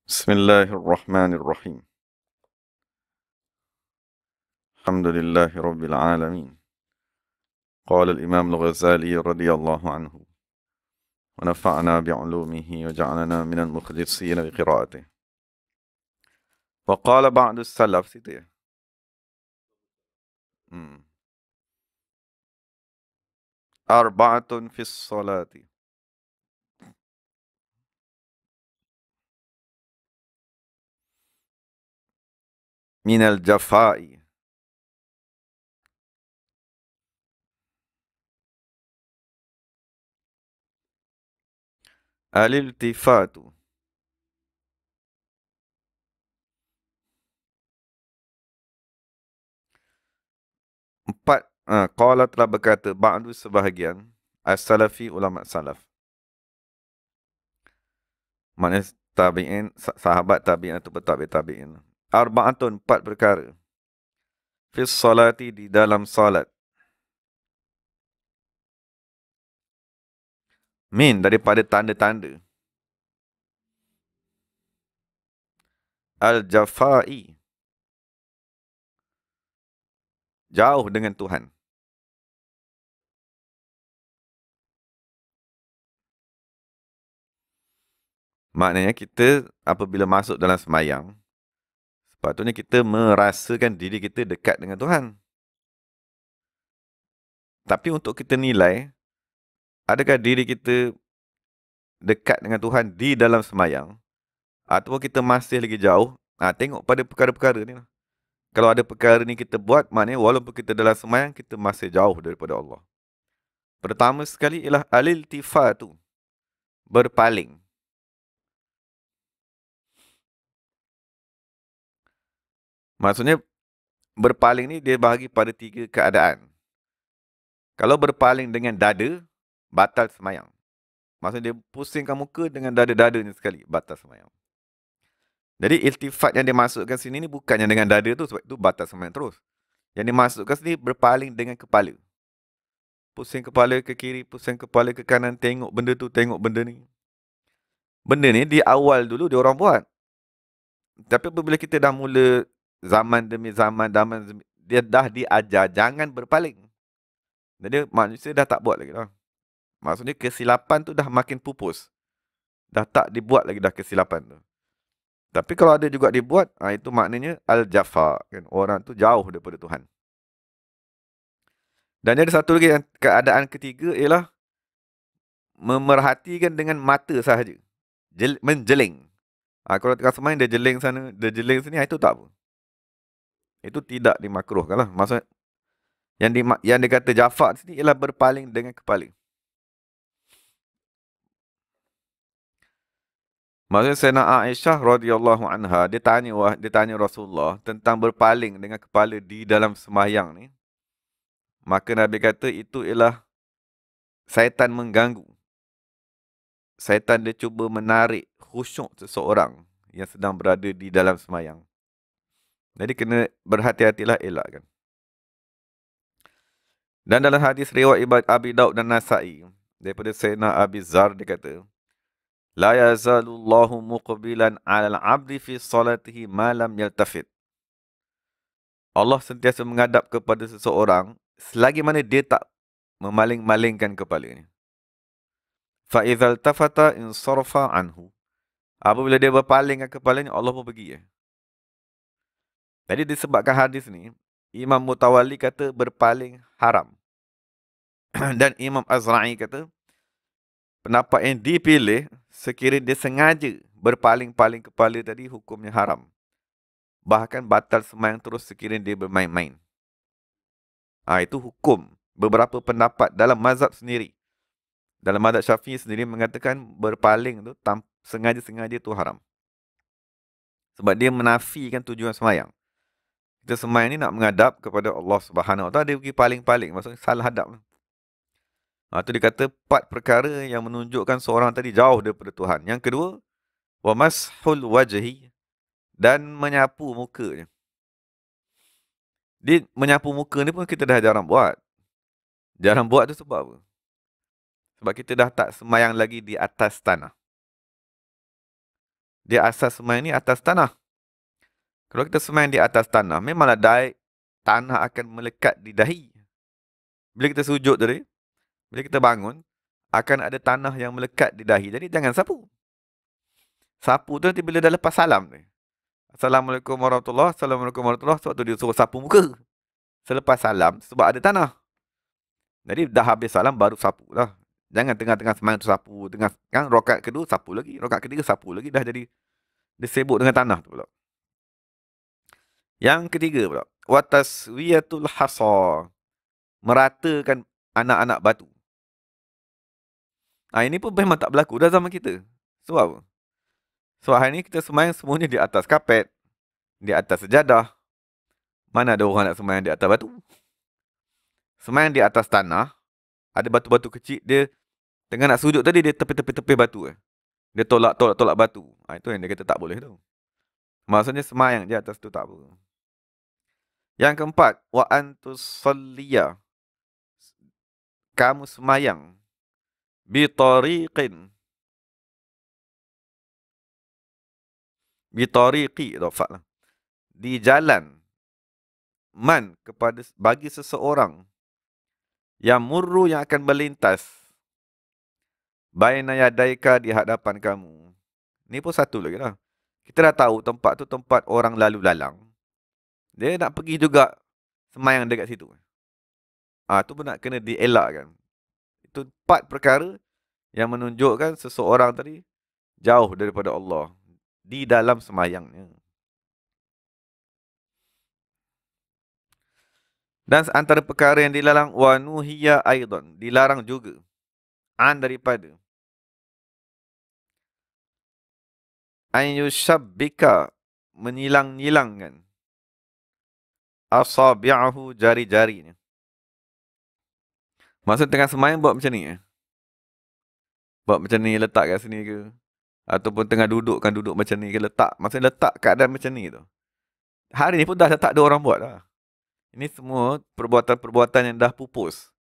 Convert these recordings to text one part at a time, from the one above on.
Bismillahirrahmanirrahim. Alhamdulillahi Rabbil Alamin. Qala al-Imam al-Ghazali radhiyallahu anhu. Wa nafa'na bi'ulumihi wa ja'alana minal mukhlisina bi qira'atih. Wa qala ba'du salaf, situ ya. Arba'atun fis salati. Minal jafa'i. Al-iltifatu. Empat. Qala telah berkata ba'du sebahagian as-salafi ulama salaf. Maknanya tabi'in, sahabat tabi'in atau tabi' tabi'in. Arba'atun, empat perkara. Fis salati, di dalam salat. Min, daripada tanda-tanda. Al-jafa'i, jauh dengan Tuhan. Maknanya kita apabila masuk dalam semayang, sepatutnya kita merasakan diri kita dekat dengan Tuhan. Tapi untuk kita nilai, adakah diri kita dekat dengan Tuhan di dalam semayang, ataupun kita masih lagi jauh, tengok pada perkara-perkara ni lah. Kalau ada perkara ni kita buat, maknanya walaupun kita dalam semayang, kita masih jauh daripada Allah. Pertama sekali ialah al-iltifatu, berpaling. Maksudnya, berpaling ni dia bahagi pada tiga keadaan. Kalau berpaling dengan dada, batal semayang. Maksudnya dia pusingkan muka dengan dada-dadanya sekali, batal semayang. Jadi iltifat yang dia masukkan sini ni bukannya dengan dada tu, sebab itu batal semayang terus. Yang dimasukkan sini berpaling dengan kepala. Pusing kepala ke kiri, pusing kepala ke kanan, tengok benda tu, tengok benda ni. Benda ni di awal dulu dia orang buat. Tapi apabila kita dah mula zaman demi zaman, dia dah diajar jangan berpaling. Jadi manusia dah tak buat lagi lah. Maksudnya kesilapan tu dah makin pupus. Dah tak dibuat lagi dah kesilapan tu. Tapi kalau ada juga dibuat, itu maknanya al-jafa. Kan? Orang tu jauh daripada Tuhan. Dan ada satu lagi keadaan ketiga ialah memerhatikan dengan mata sahaja. Menjeling. Kalau tengah semain dia jeling sana, dia jeling sini, itu tak apa. Itu tidak dimakruhkan lah. Maksudnya yang dikata jafa di sini ialah berpaling dengan kepala. Maksudnya Sayyidina Aisyah radhiyallahu anha, dia tanya Rasulullah tentang berpaling dengan kepala di dalam sembahyang ni. Maka Nabi kata itu ialah syaitan mengganggu. Syaitan dia cuba menarik khusyuk seseorang yang sedang berada di dalam sembahyang. Jadi kena berhati-hatilah, elakkan. Dan dalam hadis riwayat Abi Daud dan Nasa'i, daripada Sayyidina Abi Zar, dia kata, La yazalullahu muqbilan 'alal 'abdi fi salatihi ma lam yaltafit. Allah sentiasa menghadap kepada seseorang selagi mana dia tak memaling-malingkan kepalanya. Fa idzal tafata insarafa anhu. Apabila dia berpalingkan kepalanya, Allah pun pergi. Jadi disebabkan hadis ni, Imam Mutawalli kata berpaling haram. Dan Imam Azra'i kata pendapat yang dipilih sekiranya dia sengaja berpaling-paling kepala tadi, hukumnya haram. Bahkan batal sembahyang terus sekiranya dia bermain-main. Itu hukum beberapa pendapat dalam mazhab sendiri. Dalam mazhab Syafi'i sendiri mengatakan berpaling tu sengaja-sengaja tu haram. Sebab dia menafikan tujuan sembahyang. Kita sembahyang ni nak menghadap kepada Allah Subhanahu Wa Taala, dia pergi paling-paling, maksudnya salah hadap. Itu dikata 4 perkara yang menunjukkan seorang tadi jauh daripada Tuhan. Yang kedua, wa mashul wajhi, dan menyapu mukanya. Dia menyapu muka ni pun kita dah jarang buat. Jarang buat tu sebab apa? Sebab kita dah tak sembahyang lagi di atas tanah. Dia asas semayang ni atas tanah. Kalau kita semayang di atas tanah, memanglah tanah akan melekat di dahi. Bila kita sujud tadi, bila kita bangun, akan ada tanah yang melekat di dahi. Jadi jangan sapu. Sapu tu nanti bila dah lepas salam ni. Assalamualaikum warahmatullahi wabarakatuh. Assalamualaikum warahmatullahi wabarakatuh. Sebab tu dia suruh sapu muka. Selepas salam, sebab ada tanah. Jadi dah habis salam, baru sapu lah. Jangan tengah-tengah semayang tu sapu. Kan rakaat kedua, sapu lagi. Rakaat ketiga, sapu lagi. Dah jadi, dia sibuk dengan tanah tu pula. Yang ketiga pula. Wataswiyatul hasa. Meratakan anak-anak batu. Ini pun memang tak berlaku dah zaman kita. Sebab apa? Sebab hari ni kita semayang semuanya di atas kapet. Di atas sejadah. Mana ada orang nak semayang di atas batu? Semayang di atas tanah. Ada batu-batu kecil. Dia tengah nak sujud tadi, dia tepi-tepi batu. Dia tolak batu. Itu yang dia kata tak boleh tu. Maksudnya semayang di atas tu tak apa. Yang keempat. Wa antus salliya. Kamu semayang. Bitariqin. Bitariqi. Di jalan. Man bagi seseorang. Yang murru yang akan melintas. Baina yadaika di hadapan kamu. Ni pun satu lagi lah. Kita dah tahu tempat tu tempat orang lalu lalang. Dia nak pergi juga semayang dekat situ. Tu pun nak kena dielakkan. Itu 4 perkara yang menunjukkan seseorang tadi jauh daripada Allah di dalam semayangnya. Dan antara perkara yang dilarang wa nuhiya aidan, dilarang juga daripada an yushabbika, menyilang-nyilangkan asabi'ahu, jari-jarinya. Maksud tengah semayang buat macam ni. Buat macam ni, letak kat sini ke. Ataupun tengah duduk macam ni ke, letak. Maksudnya letak keadaan macam ni tu. Hari ni pun dah tak ada orang buat dah. Ini semua perbuatan-perbuatan yang dah pupus.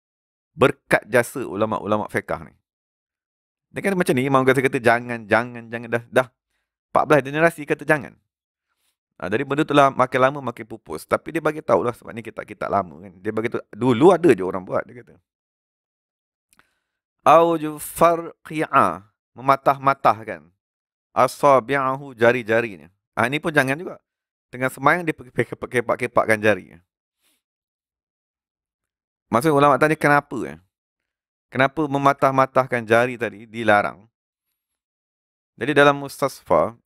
Berkat jasa ulama'-ulama' fiqah ni. Dia kata macam ni, Imam Ghazali kata jangan. Dah 14 generasi kata jangan. Jadi benda tu lah makin lama makin pupus. Tapi dia bagi tahu lah sebab ni kitab lama kan. Dia bagi tahu, dulu ada je orang buat, dia kata. Au farqi'a, mematah-matahkan asabi'ahu, jari-jarinya. Ini pun jangan juga. Tengah semayang dia kepak-kepakkan jari. Maksud ulama tanya kenapa? Kenapa mematah-matahkan jari tadi dilarang? Jadi dalam Mustasfa,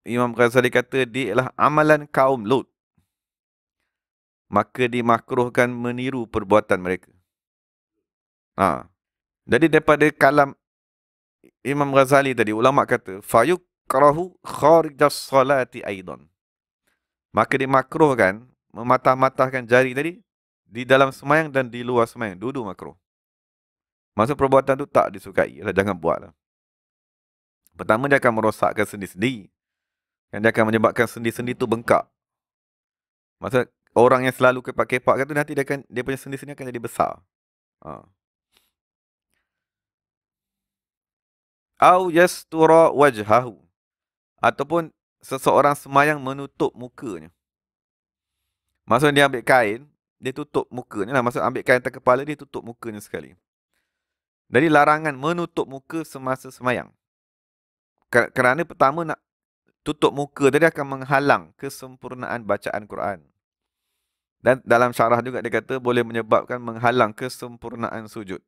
Imam Ghazali kata dia ialah amalan kaum Lut. Maka dimakruhkan meniru perbuatan mereka. Jadi daripada kalam Imam Ghazali tadi, ulama kata fayukrahu kharijas salati aidan. Maka dimakruhkan mematah-matahkan jari tadi di dalam semayang dan di luar semayang. Dua-dua makruh. Maksud perbuatan tu tak disukai. Jangan buatlah. Pertama, dia akan merosakkan sendi-sendi. Dia akan menyebabkan sendi-sendi tu bengkak. Maksud orang yang selalu kepak-kepak tu nanti dia punya sendi-sendi akan jadi besar. Au yastura wajhahu. Ataupun seseorang semayang menutup mukanya. Maksudnya dia ambil kain, dia tutup mukanya. Maksud ambil kain atas kepala, dia tutup mukanya sekali. Jadi larangan menutup muka semasa semayang. Kerana pertama nak tutup muka tadi akan menghalang kesempurnaan bacaan Quran. Dan dalam syarah juga dia kata boleh menyebabkan menghalang kesempurnaan sujud.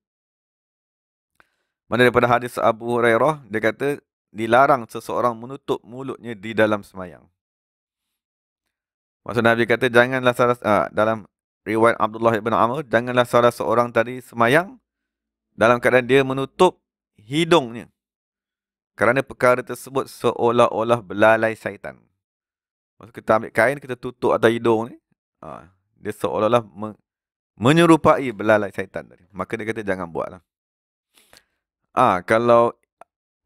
Mana daripada hadis Abu Hurairah, dia kata dilarang seseorang menutup mulutnya di dalam semayang. Maksud Nabi kata janganlah dalam riwayat Abdullah ibn Amr, janganlah salah seorang tadi semayang dalam keadaan dia menutup hidungnya. Kerana perkara tersebut seolah-olah belalai syaitan. Maksud kita ambil kain, kita tutup atas hidung ni. Dia seolah-olah menyerupai belalai syaitan tadi. Maka dia kata jangan buatlah. Kalau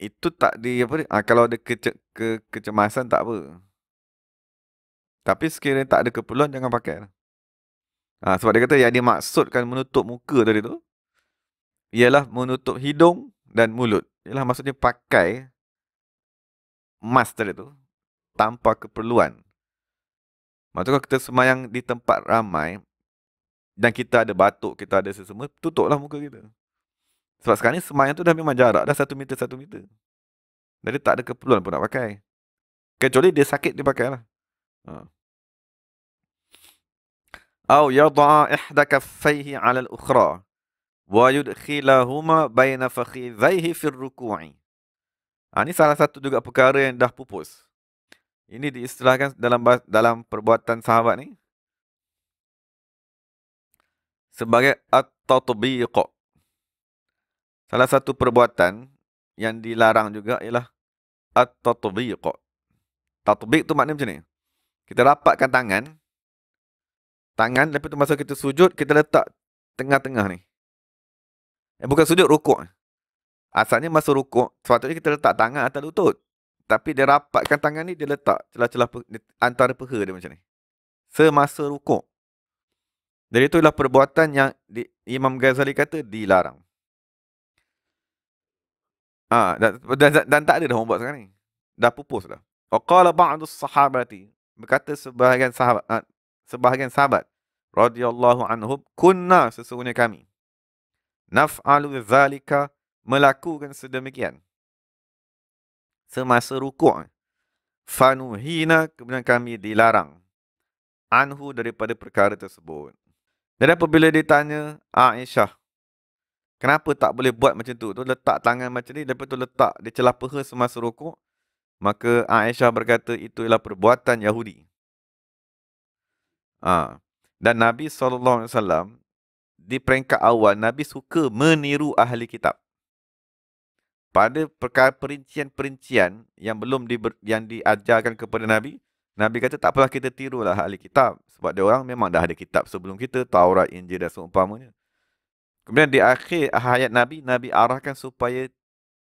itu tak kalau ada kecemasan tak apa. Tapi sekiranya tak ada keperluan, jangan pakai. Sebab dia kata yang dimaksudkan menutup muka tadi tu ialah menutup hidung dan mulut. Ialah maksudnya pakai must tadi tu, tanpa keperluan. Maksudnya kalau kita semayang di tempat ramai, dan kita ada batuk, kita ada sesemua, tutuplah muka kita. Sebab sekarang ni semayang tu dah memang jarak, dah 1 meter. Jadi tak ada keperluan pun nak pakai. Kecuali dia sakit, dia pakailah. Au yada'a ihda kaffaihi 'ala al-ukhra wa yudkhilahuma baina fakhidhaihi fi ar-ruku'i. Ini salah satu juga perkara yang dah pupus. Ini diistilahkan dalam perbuatan sahabat ni sebagai at-tatbiq. Salah satu perbuatan yang dilarang juga ialah at-tatbiq. Tatbiq tu maknanya macam ni. Kita rapatkan tangan, lepas tu masa kita sujud, kita letak tengah-tengah ni. Bukan sujud, rukuk. Asalnya masa rukuk, sepatutnya kita letak tangan atas lutut. Tapi dia rapatkan tangan ni, dia letak celah-celah antara peha dia macam ni. Semasa rukuk. Jadi itulah perbuatan yang Imam Ghazali kata dilarang. Dan tak ada dah orang buat sekarang ni. Dah pupus dah. Waqala ba'dus sahabati, berkata sebahagian sahabat radhiyallahu anhum, kunna, sesungguhnya kami, naf'alu zalika, melakukan sedemikian semasa rukuk. Fanuhina, kemudian kami dilarang anhu, daripada perkara tersebut. Dan apabila ditanya Aisyah, kenapa tak boleh buat macam tu? Tu letak tangan macam ni, lepas tu letak di celah peha semasa rukuk. Maka Aisyah berkata, itu ialah perbuatan Yahudi. Dan Nabi SAW, di peringkat awal, Nabi suka meniru ahli kitab. Pada perkara perincian-perincian yang belum yang diajarkan kepada Nabi, Nabi kata tak apalah, kita tirulah ahli kitab. Sebab dia orang memang dah ada kitab sebelum kita, Taurat, Injil dan seumpamanya. Kemudian di akhir hayat Nabi, Nabi arahkan supaya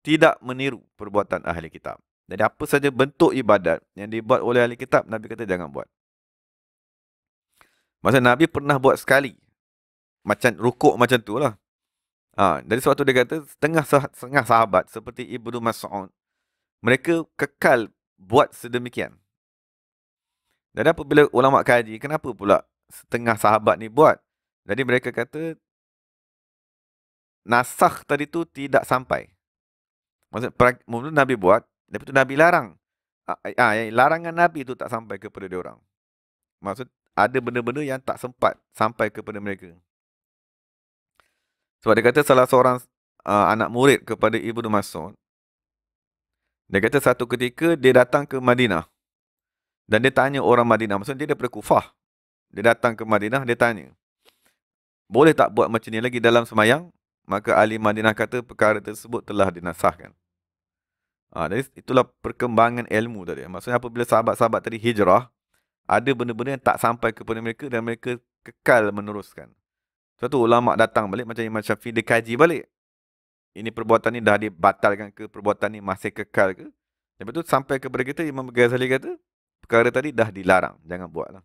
tidak meniru perbuatan ahli kitab. Jadi apa saja bentuk ibadat yang dibuat oleh ahli kitab, Nabi kata jangan buat. Maksudnya Nabi pernah buat sekali. Macam rukuk macam tu lah. Dari sebab tu dia kata, setengah sahabat seperti Ibnu Mas'ud, mereka kekal buat sedemikian. Dan apabila ulama kaji, kenapa pula setengah sahabat ni buat? Jadi mereka kata, nasakh tadi tu tidak sampai. Maksudnya, mula Nabi buat, lepas tu Nabi larang. Larangan Nabi tu tak sampai kepada dia orang. Maksud, ada benda-benda yang tak sempat sampai kepada mereka. Sebab dia kata salah seorang anak murid kepada Ibnu Mas'ud, dia kata satu ketika dia datang ke Madinah. Dan dia tanya orang Madinah, maksudnya dia daripada Kufah. Dia datang ke Madinah, dia tanya, boleh tak buat macam ni lagi dalam semayang? Maka ahli Madinah kata perkara tersebut telah dinasahkan. Jadi itulah perkembangan ilmu tadi. Maksudnya apabila sahabat-sahabat tadi hijrah, ada benda-benda yang tak sampai kepada mereka dan mereka kekal meneruskan. Sebab tu ulama datang balik macam Imam Syafi'i, dia kaji balik. Ini perbuatan ni dah dibatalkan ke, perbuatan ni masih kekal ke? Lepas tu sampai kepada kita, Imam Ghazali kata, perkara tadi dah dilarang, jangan buatlah.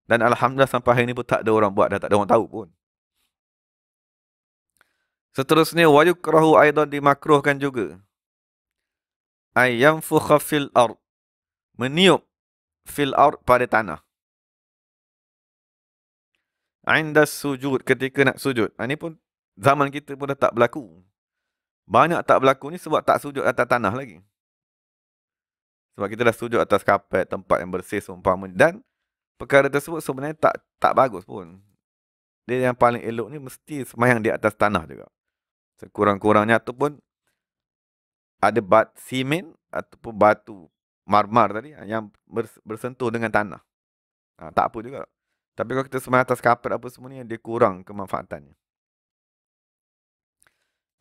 Dan alhamdulillah sampai hari ni pun tak ada orang buat, dah tak ada orang tahu pun. Seterusnya, wa yukrahu aidan, dimakruhkan juga. Ayyamfukha fil ard, meniup fil ard, pada tanah. Inda sujud, ketika nak sujud. Ini pun zaman kita pun dah tak berlaku. Banyak tak berlaku ni sebab tak sujud atas tanah lagi. Sebab kita dah sujud atas kapet, tempat yang bersih seumpama. Dan perkara tersebut sebenarnya tak bagus pun. Dia yang paling elok ni mesti semayang di atas tanah juga. Sekurang-kurangnya ataupun ada simen ataupun batu marmar tadi yang bersentuh dengan tanah. Tak apa juga. Tapi kalau kita semayang atas kapet apa semua ni, dia kurang kemanfaatannya.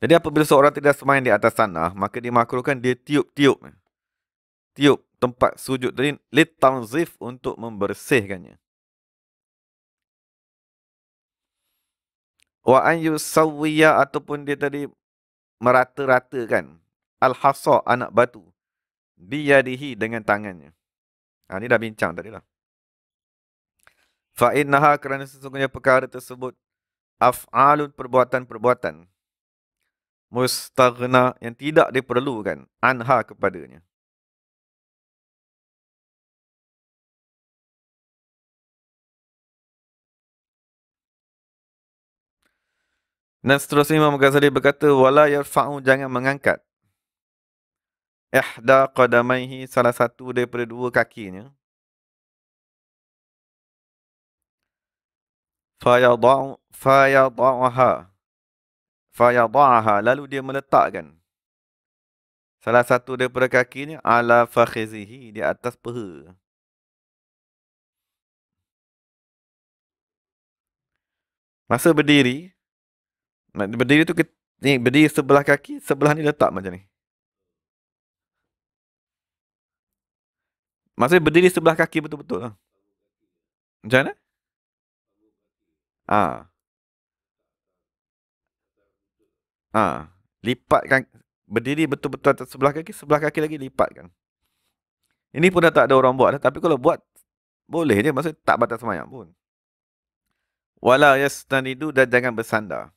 Jadi apabila seorang tidak semayang di atas tanah, maka dimakruhkan dia tiup tempat sujud tadi, litanzif, untuk membersihkannya. Wa an yusawwiya, ataupun dia tadi merata-ratakan al-hasa, anak batu, biyadihi, dengan tangannya. Ini dah bincang tadi lah. Fa innaha, kerana sesungguhnya perkara tersebut, af'alun, perbuatan-perbuatan, mustaghna, yang tidak diperlukan, anha, kepadanya. Dan seterusnya Imam Ghazali berkata, wala yarfa'u, jangan mengangkat ihda qadamaihi, salah satu daripada dua kakinya, fayada'aha, lalu dia meletakkan salah satu daripada kakinya ala fakhizihi, di atas peha. Masa berdiri, berdiri tu ni berdiri sebelah kaki, sebelah ni letak macam ni. Maksudnya berdiri sebelah kaki betul-betul lah. Macam mana? Ah, lipatkan, berdiri betul-betul atas sebelah kaki lagi lipatkan. Ini pun dah tak ada orang buat dah, tapi kalau buat boleh je, maksudnya tak batal sembahyang pun. Wala yastanidu, dan jangan bersandar.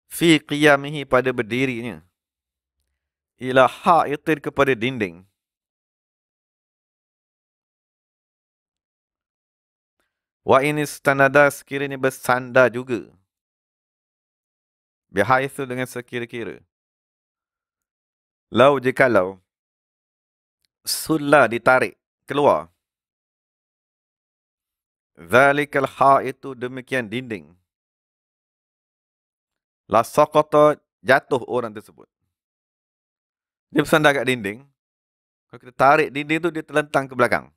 Fi qiyamihi, pada berdirinya. Ila ha'itin, kepada dinding. Wa in istanada, sekiranya bersandar juga. Bihaitsu, dengan sekira-kira. Lau, jikalau sulla, ditarik keluar. Zalikal ha'itu, demikian dinding. La saqata, jatuh orang tersebut. Dia bersandar kat dinding. Kalau kita tarik dinding tu, dia terlentang ke belakang.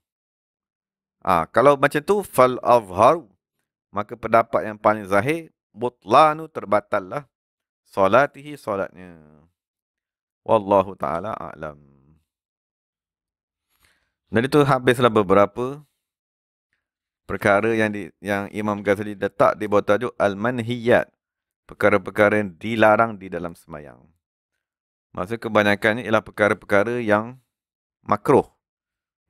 Kalau macam tu, fal azhar, maka pendapat yang paling zahir, butlanu, terbatal lah solatihi, solatnya. Wallahu ta'ala a'lam. Dan itu habislah beberapa perkara yang Imam Ghazali letak di bawah tajuk Al-Manhiyat, perkara-perkara yang dilarang di dalam sembahyang. Maksud kebanyakannya ialah perkara-perkara yang makruh.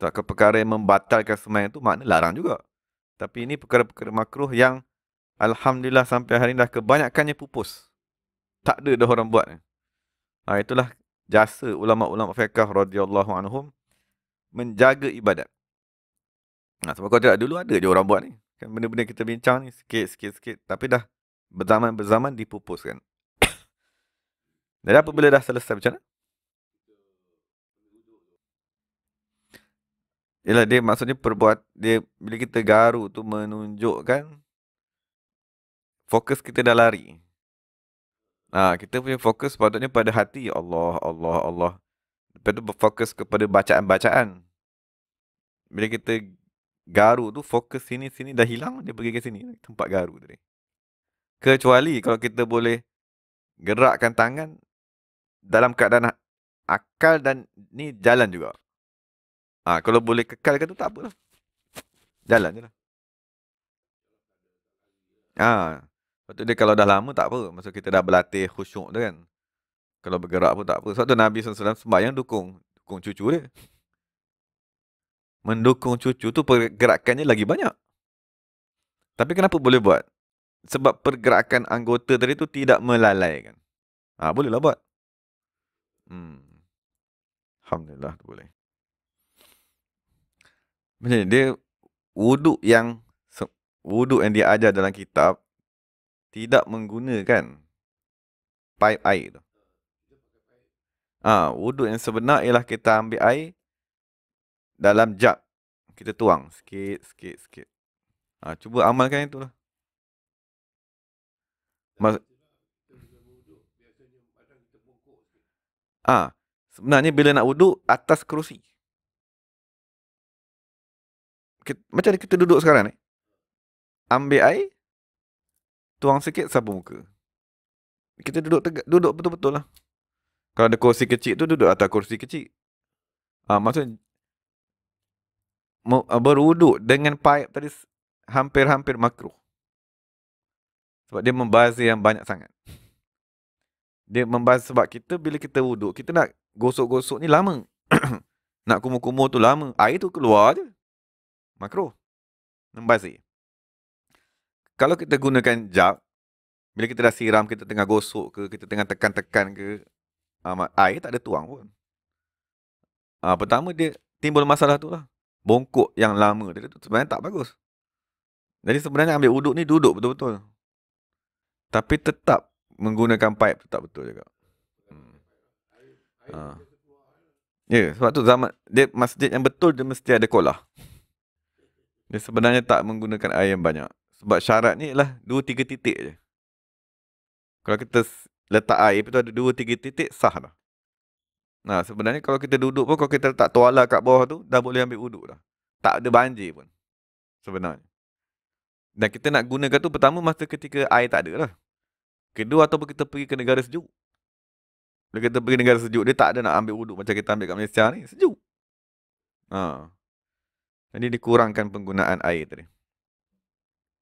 Tak ke perkara yang membatalkan sembahyang itu, makna larang juga. Tapi ini perkara-perkara makruh yang alhamdulillah sampai hari ini dah kebanyakannya pupus. Tak ada dah orang buat. Itulah jasa ulama-ulama fiqh radhiyallahu anhum menjaga ibadat. Sebab kalau tidak, dulu ada je orang buat ni. Kan benda-benda kita bincang ni sikit. Tapi dah berzaman dipupuskan. Jadi apabila dah selesai macam mana? Yalah, dia maksudnya dia bila kita garu tu menunjukkan fokus kita dah lari. Kita punya fokus patutnya pada hati. Allah, Allah, Allah. Lepas tu berfokus kepada bacaan-bacaan. Bila kita garu tu, fokus sini dah hilang, dia pergi ke sini, tempat garu tadi. Kecuali kalau kita boleh gerakkan tangan dalam keadaan akal dan ni jalan juga. Kalau boleh kekalkan tu tak apalah. Jalan je lah. Lepas tu dia kalau dah lama tak apa. Maksud kita dah berlatih khusyuk tu kan. Kalau bergerak pun tak apa. Sebab tu Nabi SAW sembahyang dukung cucu dia. Mendukung cucu tu pergerakannya lagi banyak. Tapi kenapa boleh buat? Sebab pergerakan anggota tadi tu tidak melalaikan. Bolehlah buat. Alhamdulillah, boleh. Macam dia wuduk yang dia ajar dalam kitab tidak menggunakan paip air tu. Wuduk yang sebenar ialah kita ambil air dalam jug. Kita tuang sikit. Cuba amalkan itulah. Sebenarnya bila nak wuduk atas kerusi. Macam kita duduk sekarang ni. Ambil air, tuang sikit, sapu muka. Kita duduk betul-betul lah. Kalau ada kursi kecil tu, duduk atas kursi kecil. Maksudnya berwuduk dengan paip tadi hampir-hampir makruh. Sebab dia membazir yang banyak sangat. Dia membazir sebab kita bila kita wuduk, kita nak gosok-gosok ni lama. Nak kumur-kumur tu lama. Air tu keluar je. Makruh. Membazir. Kalau kita gunakan jug, bila kita dah siram, kita tengah gosok ke, kita tengah tekan-tekan ke, air tak ada tuang pun. Pertama dia timbul masalah tu lah. Bongkok yang lama dia tu sebenarnya tak bagus. Jadi sebenarnya ambil wuduk ni duduk betul-betul. Tapi tetap menggunakan pipe tetap betul juga. Ha. Ya, sebab tu zaman dia masjid yang betul dia mesti ada kolah. Dia sebenarnya tak menggunakan air yang banyak. Sebab syarat ni ialah 2-3 titik je. Kalau kita letak air tu ada 2-3 titik sah dah. Nah, sebenarnya kalau kita duduk pun kalau kita letak tuala kat bawah tu dah boleh ambil wuduk dah. Tak ada banjir pun sebenarnya. Dan kita nak gunakan tu pertama masa ketika air tak ada lah. Kedua ataupun kita pergi ke negara sejuk. Bila kita pergi negara sejuk dia tak ada nak ambil wuduk macam kita ambil kat Malaysia ni, sejuk. Ha. Jadi dikurangkan penggunaan air tadi.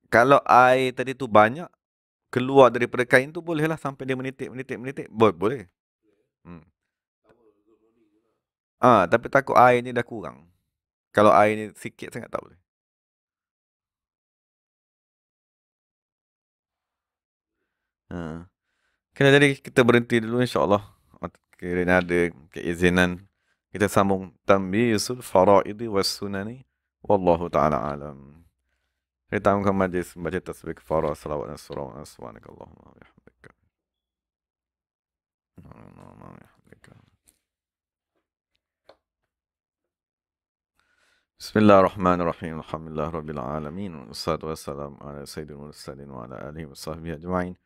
Kalau air tadi tu banyak keluar daripada kain tu bolehlah sampai dia menitik. Boleh. Tapi takut air ni dah kurang. Kalau air ni sikit sangat tak boleh. Okay, jadi kita berhenti dulu insya-Allah. Kiranya ada keizinan kita sambung tamyisul faraidi was sunani. Wallahu taala alam. Kita akan majlis baca tasbih kafarah salawat dan surah subhanakallahumma wa bihamdika. Bismillahirrahmanirrahim. Alhamdulillah rabbil alamin. Wassalatu wassalamu ala sayyidil mursalin wa ala alihi wa sahbihi ajma'in.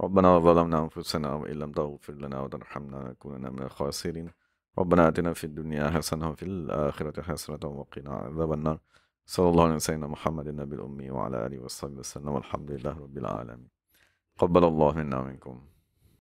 ربنا ظلمنا أنفسنا وإن لم تغفر لنا وترحمنا لنكونن من الخاسرين ربنا آتنا في الدنيا حسنة وفي الآخرة حسنة وقنا عذاب النار صلى الله عليه وسلم محمد النبي الأمي وعلى آله وصحبه وسلم والحمد لله رب العالمين قبل الله منا ومنكم